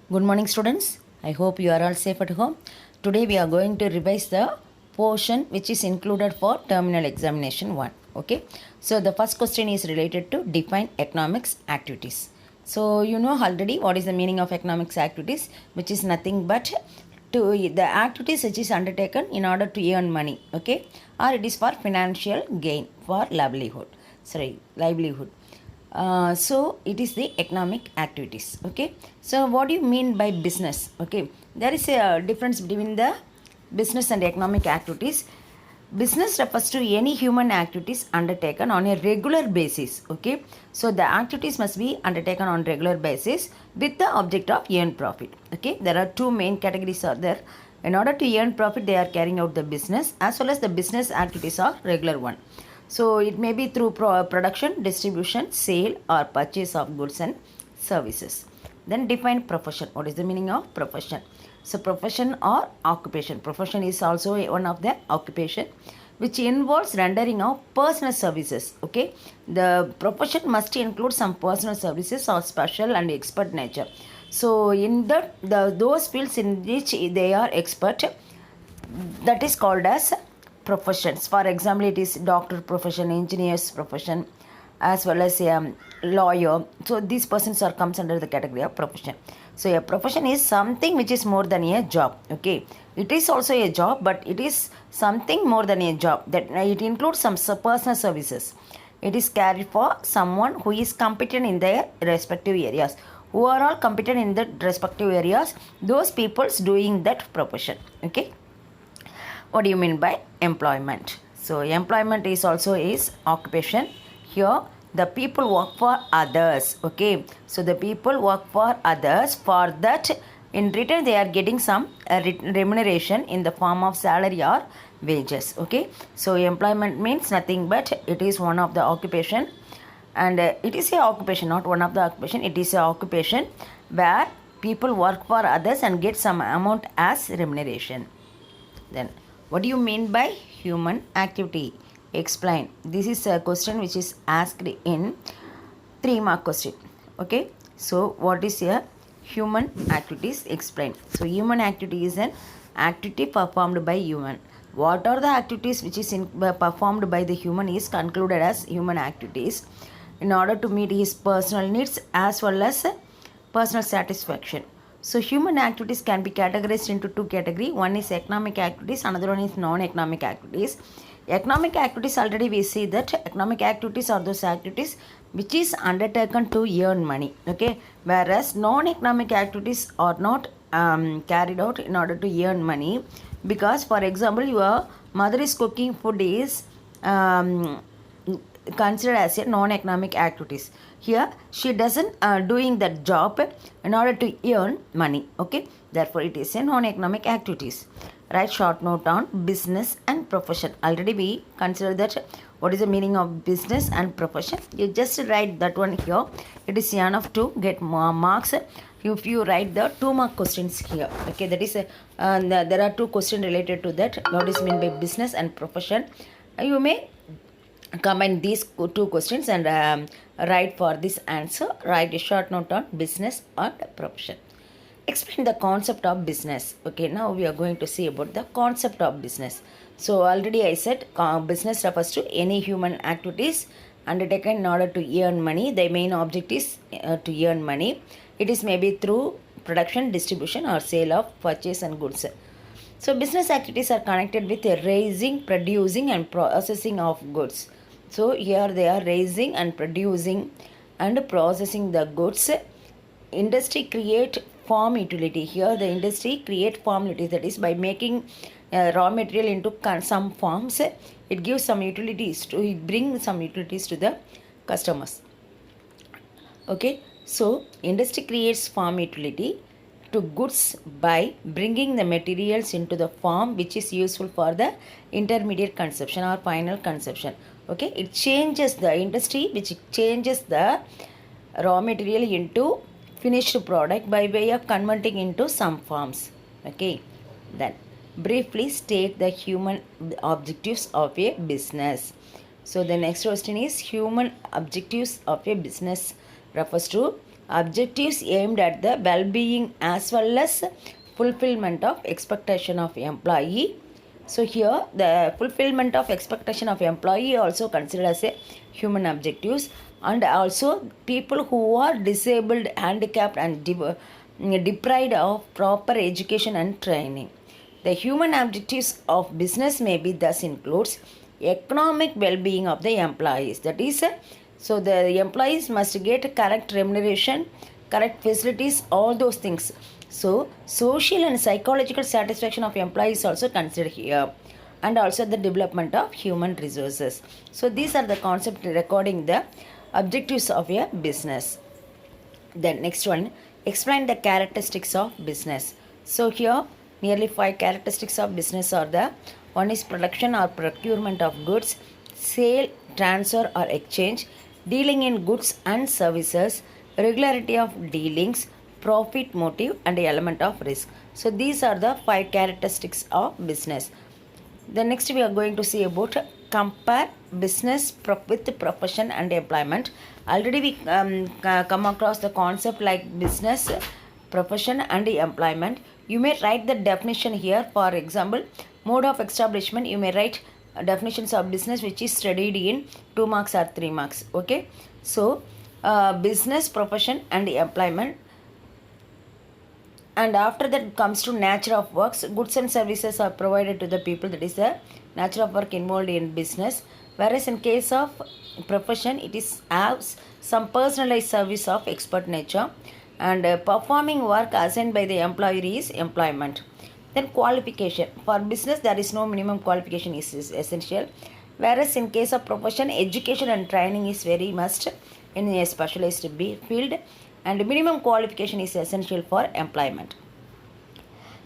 Good morning, students. I hope you are all safe at home. Today we are going to revise the portion which is included for terminal examination 1. Okay. So the first question is related to define economics activities. So you know already what is the meaning of economics activities, which is nothing but to the activities which is undertaken in order to earn money. Okay, or it is for financial gain for livelihood. So it is the economic activities. Okay, so what do you mean by business? Okay, there is a difference between the business and economic activities. Business refers to any human activities undertaken on a regular basis. Okay, so the activities must be undertaken on regular basis with the object of earn profit. Okay, there are two main categories are there. In order to earn profit, they are carrying out the business, as well as the business activities are regular one. So it may be through production, distribution, sale, or purchase of goods and services. Then define profession. What is the meaning of profession? So profession or occupation. Profession is also one of the occupation which involves rendering of personal services. Okay, the profession must include some personal services of special and expert nature. So in those fields in which they are expert, that is called as professions. For example, it is doctor profession, engineers profession, as well as a lawyer. So these persons are comes under the category of profession. So a profession is something which is more than a job. Okay, it is also a job, but it is something more than a job. That it includes some personal services. It is carried for someone who is competent in their respective areas. Who are all competent in the respective areas? Those people's doing that profession. Okay. What do you mean by employment? So employment is also is occupation. Here the people work for others. Okay, so the people work for others. For that, in return they are getting some remuneration in the form of salary or wages. Okay, so employment means nothing but it is one of the occupation, and it is a occupation, not one of the occupation. It is a occupation where people work for others and get some amount as remuneration. Then what do you mean by human activity? Explain. This is a question which is asked in 3-mark question. Okay, so what is a human activities? Explain. So human activity is an activity performed by human. What are the activities which is performed by the human is concluded as human activities in order to meet his personal needs as well as personal satisfaction. So human activities can be categorized into two categories. One is economic activities, another one is non-economic activities. Economic activities, already we see that economic activities are those activities which is undertaken to earn money. Okay, whereas non-economic activities are not carried out in order to earn money, because for example your mother is cooking food is considered as a non-economic activities. Here she doesn't doing that job in order to earn money. Okay, therefore it is a non-economic activities. Write short note on business and profession. Already we consider that what is the meaning of business and profession. You just write that one here. It is enough to get more marks if you write the 2-mark questions here. Okay, that is there are two questions related to that. What is mean by business and profession? You may combine these two questions and write for this answer. Write a short note on business or profession. Explain the concept of business. Okay, now we are going to see about the concept of business. So already I said business refers to any human activities undertaken in order to earn money. The main object is to earn money. It is maybe through production, distribution, or sale of purchase and goods. So business activities are connected with raising, producing, and processing of goods. So here they are raising and producing and processing the goods. Industry create farm utility. Here the industry create farm utility, that is by making raw material into some farms. It gives some utilities to, it brings some utilities to the customers. Okay, so industry creates farm utility to goods by bringing the materials into the farm which is useful for the intermediate consumption or final consumption. Okay, it changes the industry which changes the raw material into finished product by way of converting into some forms. Okay, then briefly state the human objectives of a business. So the next question is human objectives of a business refers to objectives aimed at the well-being as well as fulfillment of expectation of employee. So here the fulfillment of expectation of employee also considered as a human objectives, and also people who are disabled, handicapped and deprived of proper education and training. The human objectives of business may be thus includes economic well-being of the employees. That is, so the employees must get correct remuneration, correct facilities, all those things. So social and psychological satisfaction of employees also considered here, and also the development of human resources. So these are the concepts recording the objectives of a business. Then next one, explain the characteristics of business. So here nearly 5 characteristics of business are the one is production or procurement of goods, sale, transfer or exchange, dealing in goods and services, regularity of dealings, profit motive and the element of risk. So these are the 5 characteristics of business. The next we are going to see about compare business with profession and employment. Already we come across the concept like business, profession and employment. You may write the definition here. For example, mode of establishment, you may write definitions of business which is studied in 2 marks or 3 marks. Okay, so business, profession and employment. And after that comes to nature of works. Goods and services are provided to the people. That is the nature of work involved in business. Whereas in case of profession, it is as some personalized service of expert nature. And performing work assigned by the employer is employment. Then qualification. For business, there is no minimum qualification is essential. Whereas in case of profession, education and training is very must in a specialized field. And minimum qualification is essential for employment.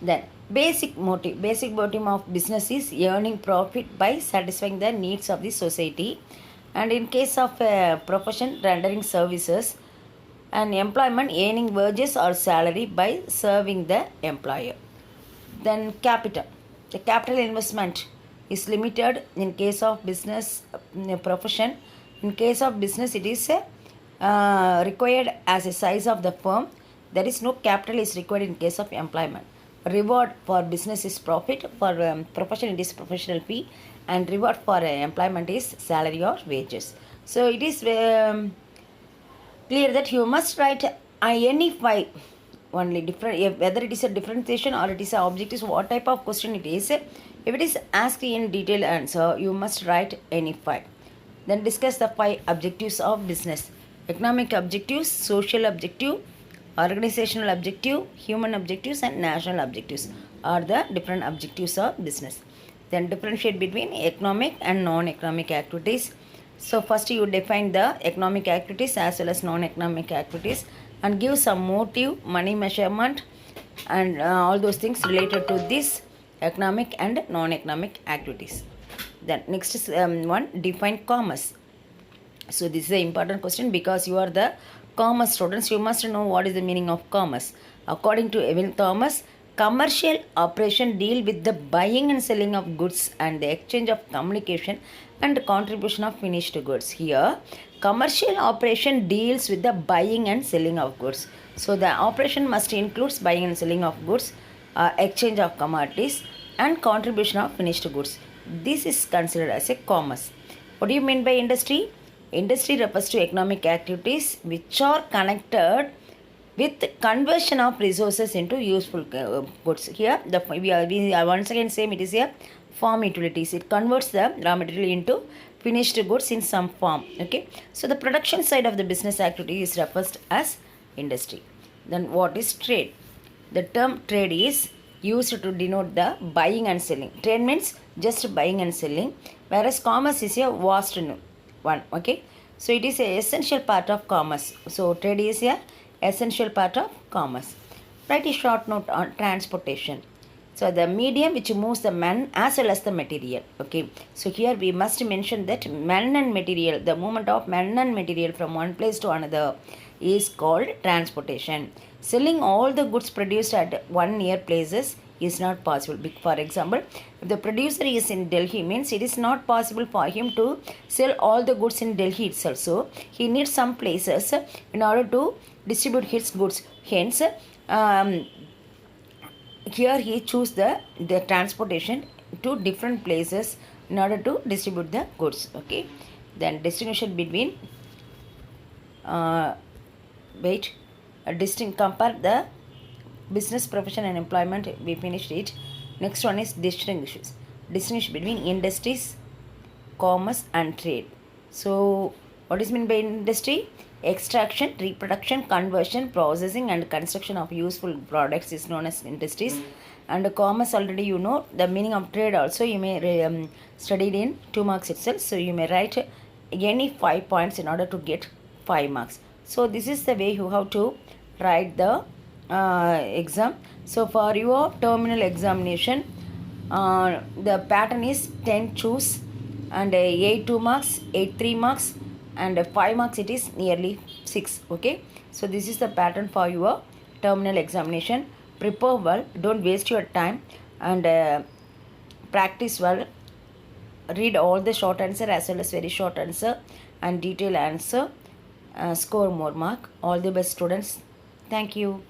Then basic motive of business is earning profit by satisfying the needs of the society, and in case of profession, rendering services, and employment, earning wages or salary by serving the employer. Then capital. The capital investment is limited in case of business, profession. In case of business, it is required as a size of the firm. There is no capital is required in case of employment. Reward for business is profit, for profession it is professional fee, and reward for employment is salary or wages. So it is clear that you must write any 5 only different, whether it is a differentiation or it is a objective, what type of question it is. If it is asked in detailed answer, you must write any 5. Then discuss the 5 objectives of business. Economic objectives, social objective, organizational objective, human objectives and national objectives are the different objectives of business. Then differentiate between economic and non-economic activities. So first you define the economic activities as well as non-economic activities and give some motive, money measurement and all those things related to this economic and non-economic activities. Then next is one, define commerce. So this is an important question because you are the commerce students. You must know what is the meaning of commerce. According to Evan Thomas, commercial operation deal with the buying and selling of goods and the exchange of communication and contribution of finished goods. Here, commercial operation deals with the buying and selling of goods. So the operation must include buying and selling of goods, exchange of commodities and contribution of finished goods. This is considered as a commerce. What do you mean by industry? Industry refers to economic activities which are connected with conversion of resources into useful goods. Here, we once again same, it is a farm utilities. It converts the raw material into finished goods in some form. Okay, so the production side of the business activity is referred as industry. Then what is trade? The term trade is used to denote the buying and selling. Trade means just buying and selling, whereas commerce is a vast one. Okay, so it is a essential part of commerce. So trade is a essential part of commerce. Write a short note on transportation. So the medium which moves the man as well as the material. Okay, so here we must mention that man and material, the movement of man and material from one place to another is called transportation. Selling all the goods produced at one near places is not possible. For example, if the producer is in Delhi, means it is not possible for him to sell all the goods in Delhi itself. So he needs some places in order to distribute his goods. Hence, here he choose the transportation to different places in order to distribute the goods. Okay, then distinction between compare the business, profession and employment. We finished it. Next one is distinguish between industries, commerce and trade. So what is meant by industry? Extraction, reproduction, conversion, processing and construction of useful products is known as industries. And commerce, already you know the meaning of trade also. You may study it in 2 marks itself. So you may write any 5 points in order to get 5 marks. So this is the way you have to write the exam. So for your terminal examination, the pattern is 10 choose and 8 2 marks, 8 3 marks and 5 marks. It is nearly 6. Okay, so this is the pattern for your terminal examination. Prepare well, don't waste your time, and practice well. Read all the short answer as well as very short answer and detailed answer. Score more mark. All the best, students. Thank you.